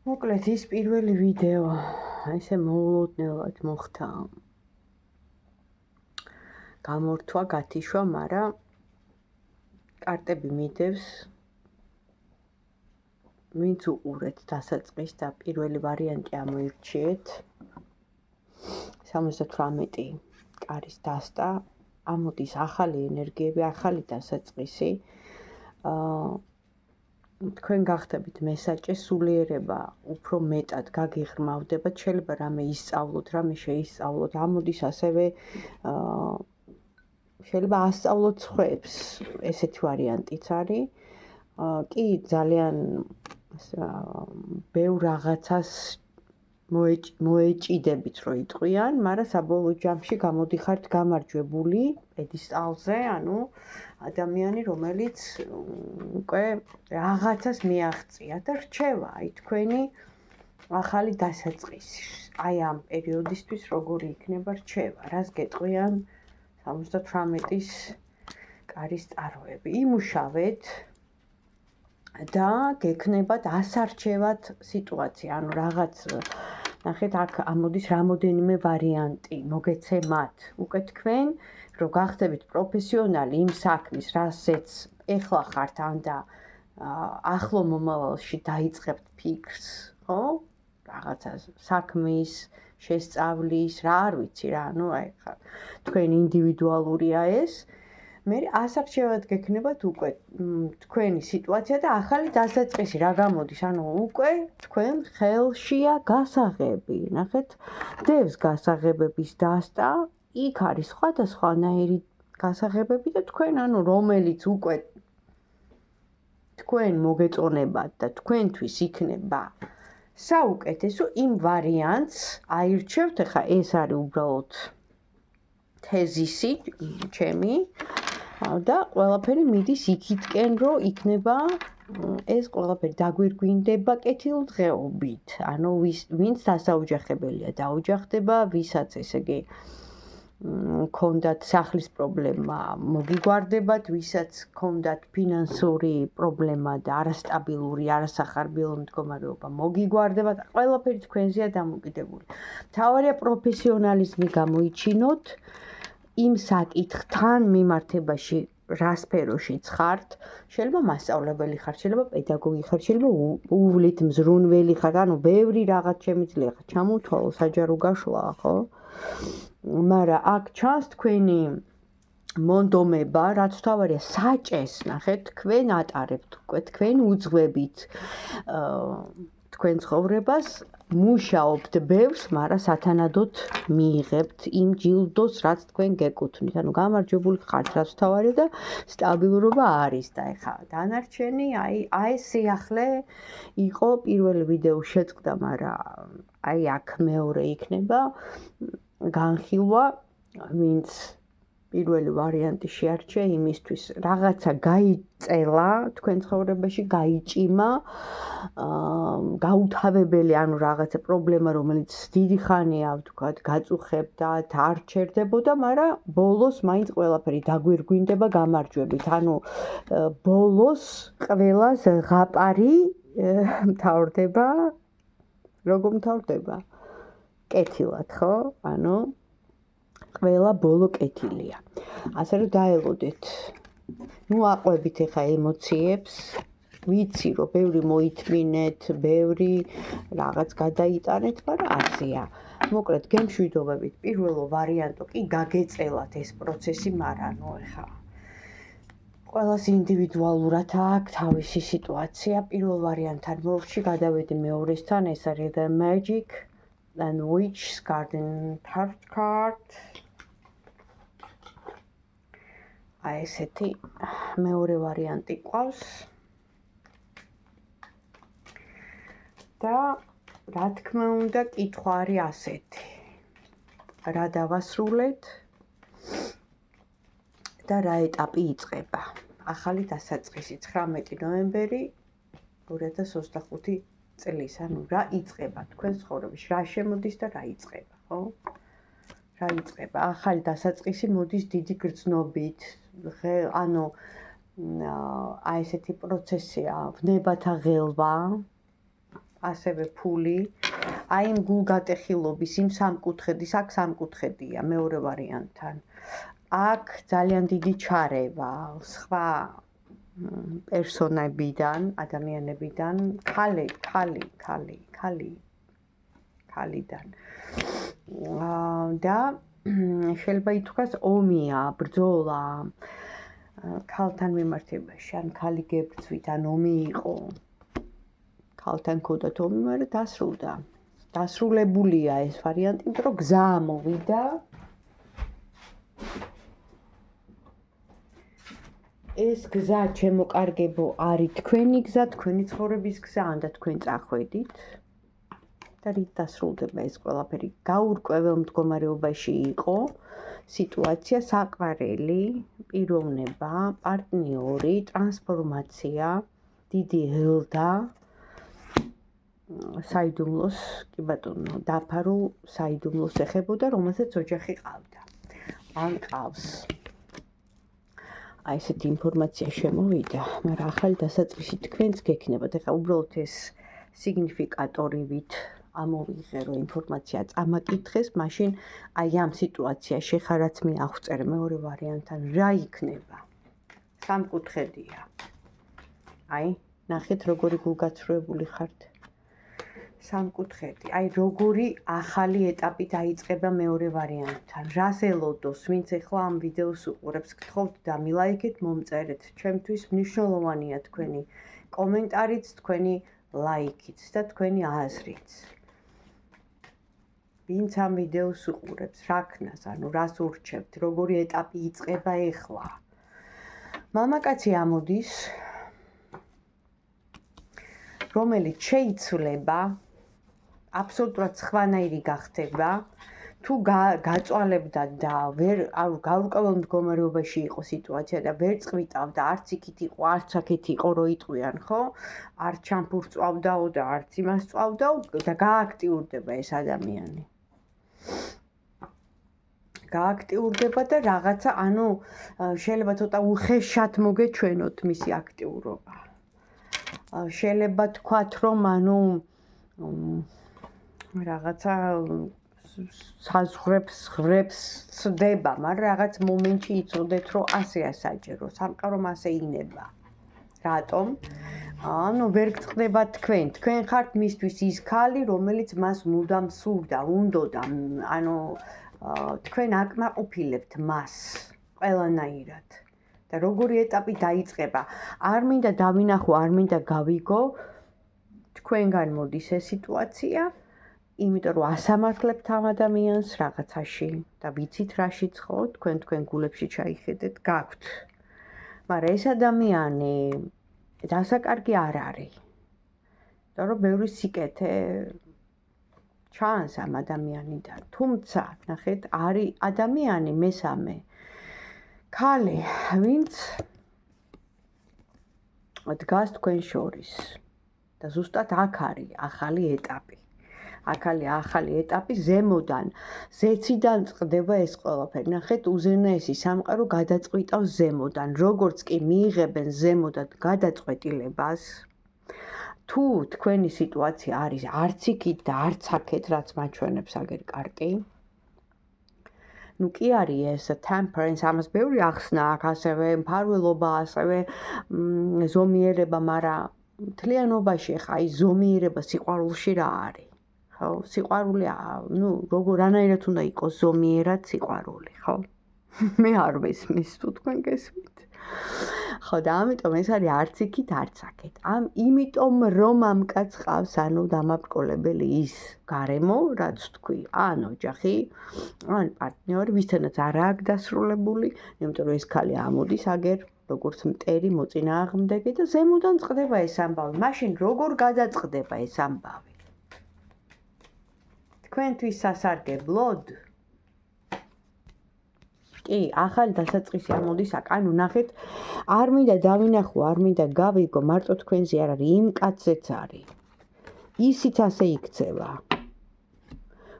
მოკლედ ის პირველი ვიდეო ესე მოულოდნელად მოხდა. გამორთვა, გათიშვა, მაგრამ კარტები მიდევს ვინც უყურეთ დასაწყის და პირველი ვარიანტი ამოირჩიეთ. 78 კარის დასტა, ამოდის ახალი ენერგიები, ახალი დასაწყისი. თქვენ გახდებით მესაჭე, სულიერება უფრო მეტად გაგიღრმავდება, შეიძლება რამე ისწავლოთ, რამე შეისწავლოთ, ამოდის ასევე შეიძლება ასწავლოთ სხვებს, ესეთი ვარიანტიც არის. კი ძალიან ბევრ რაღაცას მოეჭიდებით, რომ იტყვიან, მაგრამ საბოლოო ჯამში გამოდიხართ გამარჯვებული პედესტალზე, ანუ ადამიანი, რომელიც უკვე რაღაცას მიაღწია და რჩევა აი თქვენი ახალი დასაწყისი. აი ამ პერიოდისთვის როგორი იქნება რჩევა, რას გეტყვიან 78-ის კარის ტაროები. იმუშავეთ და გექნებათ ასარჩევად სიტუაცია, ანუ რაღაც ნახეთ, აქ ამოდის რამოდენიმე ვარიანტი, მოგეცემათ. უკვე თქვენ რომ გახდებით პროფესიონალი იმ საქმის, რასაც ეხლა ხართ ან და ახლო მომავალში დაიწყებთ ფიქრს, ხო? რაღაცა საქმის, შესწავლის, რა არ ვიცი რა, ანუ აი ხა თქვენ ინდივიდუალურია ეს. მე ასარჩევად გექნებათ უკვე თქვენი სიტუაცია და ახალი დასაწყისი რა გამოდის, ანუ უკვე თქვენ ხელშია გასაღები. ნახეთ, დევს გასაღებების დასტა, იქ არის სხვადასხვანაირი გასაღებები და თქვენ ანუ რომელიც უკვე თქვენ მოგეწონებათ და თქვენთვის იქნება საუკეთესო იმ ვარიანტს აირჩევთ. ახლა ეს არის უბრალოდ თეზისი ჩემი და ყველაფერი მიდის იქითკენ, რომ იქნება ეს ყველაფერი დაგვირგვინდება კეთილდღეობით. ანუ ვინც დასაოჯახებელია დაოჯახდება, ვისაც ესე იგი ქონდათ სახლის პრობლემა, მოგიგვარდებათ, ვისაც ქონდათ ფინანსური პრობლემა და არასტაბილური, არასახარბიელო მდგომარეობა, მოგიგვარდებათ, ყველაფერი თქვენზეა დამოკიდებული. მთავარია პროფესიონალიზმი გამოიჩინოთ იმ საკითხთან მიმართებაში, რა სფეროშიც ხართ, შეიძლება მასწავლებელი ხართ, შეიძლება პედაგოგი ხართ, შეიძლება უვლით მზრუნველი ხართ, ანუ ბევრი რაღაც შემიძლია ჩამოთვალო, საჯარო გაშლა, ხო? მაგრამ აქ ჩანს თქვენი მონდომება, რაც თავარია საჭეს, ნახეთ, თქვენ ატარებთ უკვე, თქვენ უძღვებით თქვენ ცხოვრებას, მუშაობთ ბევრს, მაგრამ სათანადოდ მიიღებთ იმ ჯილდოს, რაც თქვენ გეკუთვნით. ანუ გამარჯვებული ხართ, რაც თავარია და სტაბილურობა არის და ეხლა დანარჩენი, აი ეს სიახლე იყო პირველი ვიდეო შეწყდა, მაგრამ აი აქ მეორე იქნება განხილვა, ვინც პირველი ვარიანტი შეარჩია იმისთვის, რაღაცა გაიწელა თქვენ ცხოვრებაში, გაიჭიმა, გაუთავებელი, ანუ რაღაცა პრობლემა, რომელიც დიდი ხანია, ვთქვათ, გაწუხებდათ, არ ჩერდებოდა, მაგრამ ბოლოს მაინც ყველაფერი დაგვირგვინდება გამარჯვებით. ანუ ბოლოს ყველა ზღაპარი მთავრდება, როგორ მთავრდება? კეთილად, ხო? ანუ ყველა ბოლო კეთილია. ასე რომ დაელოდეთ. ნუ აყვებით ახლა ემოციებს. ვიცი რომ ბევრი მოითმინეთ, ბევრი რაღაც გადაიტანეთ, მაგრამ ასეა. მოკლედ გემშვიდობებით. პირველო ვარიანტო კი გაგეწელათ ეს პროცესი, მაგრამ ნუ ახლა ყველას ინდივიდუალურად აქვს თავისი სიტუაცია. პირველ ვარიანტთან მოვში გადავედი მეორესთან, ეს არის The Magic and Witch's Garden Tarot card. აი ესეთი მეორე ვარიანტი ყავს. და რა თქმა უნდა, კითხვა არის ასეთი. რა დავასრულეთ და რა ეტაპი იწყება? ახალი დასაწყისი 19 ნოემბერი 2025 წლის, ანუ რა იწყება თქვენ ცხოვრებაში, რა შემოდის და რა იწყება, ხო? რა იწყება? ახალი დასაწყისი მოდის დიდი გრძნობით, ანუ აი ესეთი პროცესია, ვნებათა ღელვა, ასევე ფული, აი იმ გულგატეხილობის, იმ სამკუთხედის, აქ სამკუთხედია მეორე ვარიანტთან. აქ ძალიან დიდი ჩარევა, სხვა პერსონებიდან, ადამიანებიდან, ქალიდან. და შეიძლება ითქვას ომია, ბრძოლა ქალთან მიმართებაში, ან ქალი გებრძვით, ან ომი იყო. ქალთან ქონდათ ომი, მაგრამ დასრულდა. დასრულებულია ეს ვარიანტი, იმიტომ რომ გზა ამოვიდა. ეს გზა, ჩემო კარგებო, არის თქვენი გზა, თქვენი ცხოვრების გზა, ანდა თქვენ წახვედით. და რით დასრულდება ეს ყველაფერი? გაურკვეველ მდგომარეობაში იყო სიტუაცია, საყვარელი, პიროვნება, პარტნიორი, ტრანსფორმაცია, დიდი ელდა, საიდუმლოს, კი ბატონო, დაფარულ საიდუმლოს ეხებოდა, რომელსაც ოჯახი ყავდა. ან ყავს. აი ესეთი ინფორმაცია შემოვიდა, მაგრამ ახალი დასაწყისი თქვენც გექნებათ. ეხლა უბრალოდ ეს სიგნიფიკატორივით ამოვიღე, რომ ინფორმაცია წამაკითხეს, მაშინ აი ამ სიტუაციაში ხარაც მე აღწერ მეორე ვარიანტთან რა იქნება? სამკუთხედია. აი, ნახეთ როგორი გულგაცრუებული ხართ. სამკუთხედი. აი როგორი ახალი ეტაპი დაიწყება მეორე ვარიანტთან. რას ელოდოს, ვინც ახლა ამ ვიდეოს უყურებს, გთხოვთ დამილაიქეთ, მომწერეთ. ჩემთვის მნიშვნელოვანია თქვენი კომენტარიც, თქვენი ლაიქიც და თქვენი აზრიც. ვინც ამ ვიდეოს უყურებს, რა ქნას, ანუ რას ურჩევთ, როგორი ეტაპი იწყება ეხლა. მამაკაცი ამოდის, რომელიც შეიცვლება, აბსოლუტურად სხვანაირი გახდება, თუ გაწვალებდა და გაურკვეველ მდგომარეობაში იყო სიტუაცია და ვერ წყვიტავდა, არც იქით იყო, არც აქეთ იყო, რო იტყვიან, ხო? არც ჩამფურს წვავდაო და არც იმას წვავდაო და გააქტიურდება ეს ადამიანი. გააქტიურდება და რაღაცა, ანუ შეიძლება ცოტა უხეშად მოგეჩვენოთ მისი აქტიურობა. შეიძლება თქვათ, რომ ანუ რაღაცა საზღვრებს ცდება, მაგრამ რაღაც მომენტში იცოდეთ, რომ ასე ასაჯერო, სამყარო ასე ინება. რატომ? ანუ ვერ გწყდება თქვენ ხართ მისთვის ის ქალი, რომელიც მას მუდამ სურდა, უნდოდა, ანუ თქვენ აკმაყოფილებთ მას ყველანაირად. და როგორი ეტაპი დაიწყება? არ მინდა დავინახო, არ მინდა გავიგო, თქვენგან მოდის ეს სიტუაცია, იმიტომ რომ ასამართლებთ ამ ადამიანს რაღაცაში და ვიცით რაშიც ხო, თქვენ გულებში ჩაიხედეთ, გაქვთ. მაგრამ ეს ადამიანი დასაკარგი არ არის. და რომ ბევრი სიკეთე ჩანს ამ ადამიანიდან. თუმცა, ნახეთ, არის ადამიანი მესამე ქალი, ვინც დგას თქვენ შორის. და ზუსტად აქ არის ახალი ეტაპი. ახალი ეტაპი ზემოდან, ზეციდან წყდება ეს ყველაფერი. ნახეთ, უზენაესი სამყარო გადაწყვიტავს ზემოდან. როგორც კი მიიღებენ ზემოდან გადაწყვეტილებას, თუ თქვენი სიტუაცია არის არც იქით და არც აქეთ, რაც მაჩვენებს აგერ კარტი, ნუ კი არის ეს temperance, ამას ბევრი ახსნა აქვს, ასევე მფარველობა, ასევე ზომიერება, მაგრამ მთლიანობაში ხა აი ზომიერება სიყვარულში რა არის? ხო, სიყვარული, ნუ რანაირად უნდა იყოს ზომიერად სიყვარული, ხო? მე არ მესმის თუ თქვენ გესმით. ხო, და ამიტომ ეს არის არც იქით, არც აქეთ. იმიტომ რომ ამ კაცს ყავს, ანუ დამაბრკოლებელი ის გარემო, რაც თქვი, ან ოჯახი, ან პარტნიორი, ვისთანაც არა აქვს დასრულებული, იმიტომ რომ ეს ქალი ამოდის აგერ როგორც მტერი მოწინააღმდეგე და ზემოდან წყდება ეს ამბავი. მაშინ როგორ გადაწყდება ეს ამბავი? თქვენთვის სასარგებლოდ? კი, ახალი დასაწყისი ამოდის აქ. ანუ ნახეთ, არ მინდა დავინახო, არ მინდა გავიგო, მარტო თქვენზე არ არის, იმ კაცზეც არის. ისიც ასე იქცევა.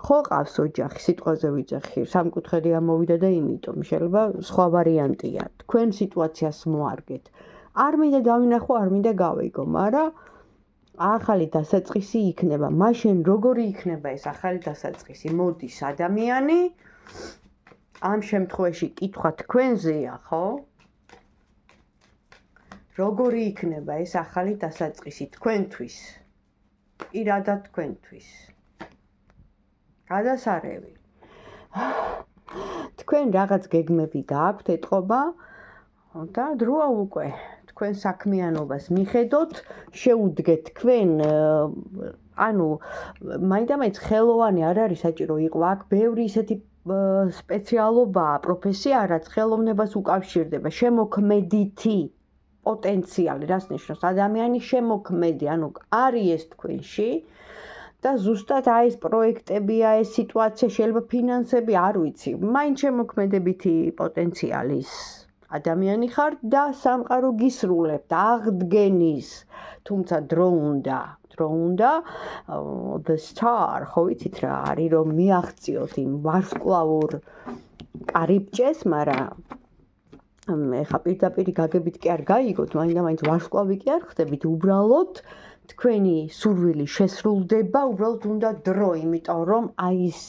ხო ყავს ოჯახი, სიტყვაზე ვიძახი, სამკუთხედი ამოვიდა და იმიტომ შეიძლება სხვა ვარიანტია. თქვენ სიტუაციას მოარგეთ. არ მინდა დავინახო, არ მინდა გავიგო, მაგრამ ახალი დასაწყისი იქნება. მაშინ როგორი იქნება ეს ახალი დასაწყისი? მოდის ადამიანი ამ შემთხვევაში კითხვა თქვენზეა, ხო? როგორი იქნება ეს ახალი დასაწყისი თქვენთვის? პირადად თქვენთვის. გადასარევი. თქვენ რაღაც გეგმები გააქვთ ეთყობა და დროა უკვე თქვენ საქმიანობას მიხედოთ, შეუდგეთ თქვენ ანუ მაინდა-მაინც ხელოვანი არ არის საჭირო იყო. აქ ბევრი ისეთი სპეციალობაა, პროფესია, რაც ხელოვნებას უკავშირდება, შემოქმედითი პოტენციალი, რას ნიშნავს? ადამიანი შემოქმედი, ანუ არის ეს თქვენში და ზუსტად აი ეს პროექტებია, ეს სიტუაცია, შეიძლება ფინანსები, არ ვიცი, მაინც შემოქმედებითი პოტენციალის ადამიანი ხარ და სამყარო გისრულებთ აღდგენის, თუმცა დრო უნდა the star, ხო ვიცით რა არის, რომ მიაღწიოთ იმ ვარსკვლავურ კარიბჭეს, მაგრამ ეხა პირდაპირ გაგებით კი არ გაიგოთ, მაინდა-მაინც ვარსკვლავი კი არ ხდებით, უბრალოდ თქვენი სურვილი შესრულდება, უბრალოდ უნდა დრო, იმიტომ რომ აი ის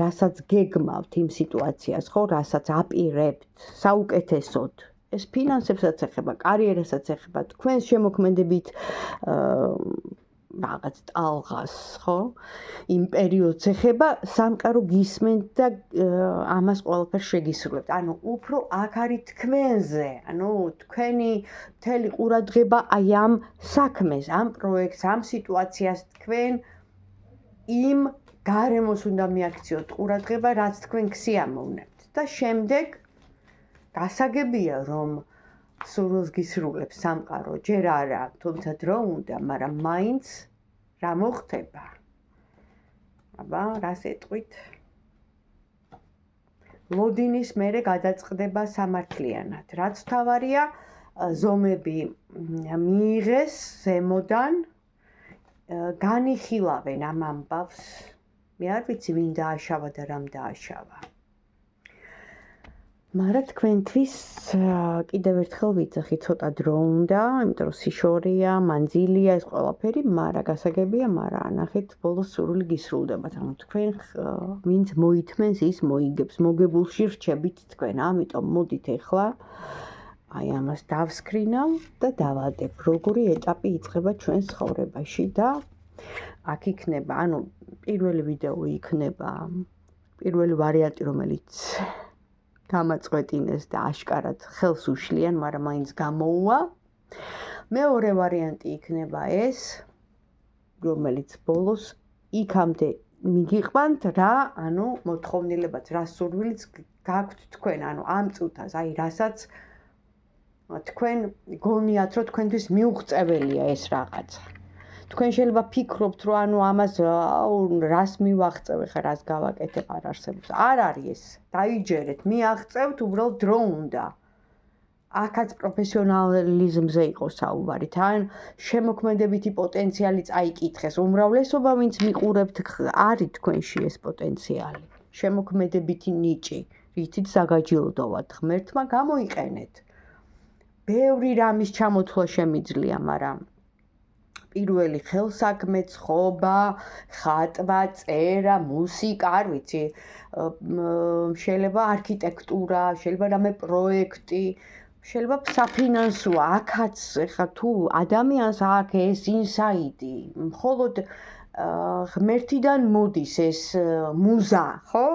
რასაც გეგმავთ იმ სიტუაციას, ხო, რასაც აპირებთ საუკეთესოდ. ეს ფინანსებსაც ეხება, კარიერასაც ეხება, თქვენს შემოქმედებით რაღაც ტალღას, ხო? იმ პერიოდს ეხება, სამყარო გისმენთ და ამას ყველაფერს შეგისრულებთ. ანუ უფრო აქ არის თქვენზე, ანუ თქვენი მთელი ყურადღება აი ამ საქმეს, ამ პროექტს, ამ სიტუაციას თქვენ იმ გარემოს უნდა მიაქციოთ ყურადღება, რაც თქვენ გსიამოვნებთ. და შემდეგ გასაგებია, რომ სურვილს გისრულებს სამყარო, ჯერ არა, თუმცა დრო უნდა, მაგრამ მაინც რა მოხდება? აბა, რას ეტყვით? ლოდინის მერე გადაწყდება სამართლიანად. რაც თავარია, ზომები მიიღეს ზემოდან, განიხილავენ ამ ამბავს. მე არ ვიცი, ვინ დააშავა და რამ დააშავა. მაგრამ თქვენთვის კიდევ ერთხელ ვიცახი, ცოტა დრო უნდა, იმიტომ რომ სიშორია, მანძილია ეს ყველაფერი, მაგრამ გასაგებია, მაგრამ ნახეთ, ბოლოს სურვილი გისრულდებათ. ანუ თქვენ ვინც მოითმენს, ის მოიგებს. მოგებულში რჩებით თქვენ. ამიტომ მოდით ახლა აი ამას დავსკრინავ და დავადებ, როგორი ეტაპი იწყება ჩვენს ცხოვრებაში და აქ იქნება, ანუ პირველი ვიდეო იქნება, პირველი ვარიანტი, რომელიც გამაწყვეტინეს და აშკარად ხელს უშლიან, მაგრამ მაინც გამოუვა. მეორე ვარიანტი იქნება ეს, რომელიც ბოლოს იქამდე მიგიყვანთ რა, ანუ მოთხოვნილებაც, რა სურვილიც გაქვთ თქვენ, ანუ ამ წუთას, აი რასაც თქვენ გონიათ, რომ თქვენთვის მიუღწეველია ეს რაღაცა. თქვენ შეიძლება ფიქრობთ, რომ ანუ ამას რას მივაღწევ, ხა რას გავაკეთებ, არ არსებობს. არ არის ეს. დაიჯერეთ, მიაღწევთ, უბრალოდ დრო უნდა. აქაც პროფესიონალიზმზე იყო საუბარი, თან შემოქმედებითი პოტენციალი წაიკითხეს. უმრავლესობა ვინც მიყურებთ, არის თქვენში ეს პოტენციალი. შემოქმედებითი ნიჭი, რითიც საგაჯილდოვათ ღმერთმა, გამოიყენეთ. ბევრი რამის ჩამოთვლა შემიძლია, მაგრამ პირველი ხელსაქმე, ცხობა, ხატვა, წერა, მუსიკა, არ ვიცი, შეიძლება არქიტექტურა, შეიძლება რამე პროექტი, შეიძლება საფინანსოა, აქაც ეხლა თუ ადამიანს აქვს ეს ინსაიტი, მხოლოდ ღმერთიდან მოდის ეს მუზა, ხო?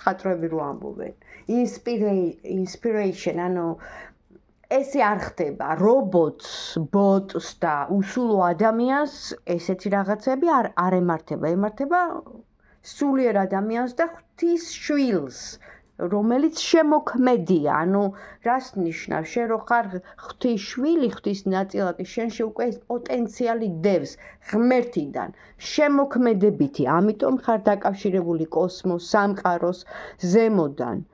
ხატრები რო ამბობენ. inspiration, ანუ ესე არ ხდება, რობოტს, ბოტს და უსულო ადამიანს ესეთი რაღაცები არ ემართება, ემართება სულიერ ადამიანს და ღვთის შვილს, რომელიც შემოქმედია, ანუ რას ნიშნავს, შენ რო ხარ ღვთის შვილი, ღვთის ნაწილაკი, შენში უკვე ეს პოტენციალი დევს ღმერთიდან, შემოქმედებითი, ამიტომ ხარ დაკავშირებული კოსმოს, სამყაროს ზემოდან.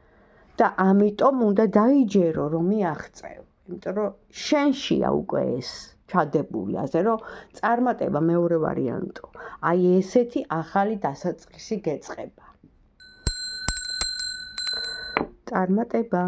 და ამიტომ უნდა დაიჯერო, რომ მიაღწევ. იმიტომ რომ შენშია უკვე ეს ჩადებული, ასე რომ წარმატება მეორე ვარიანტო. აი ესეთი ახალი დასაწყისი გეწყება. წარმატება.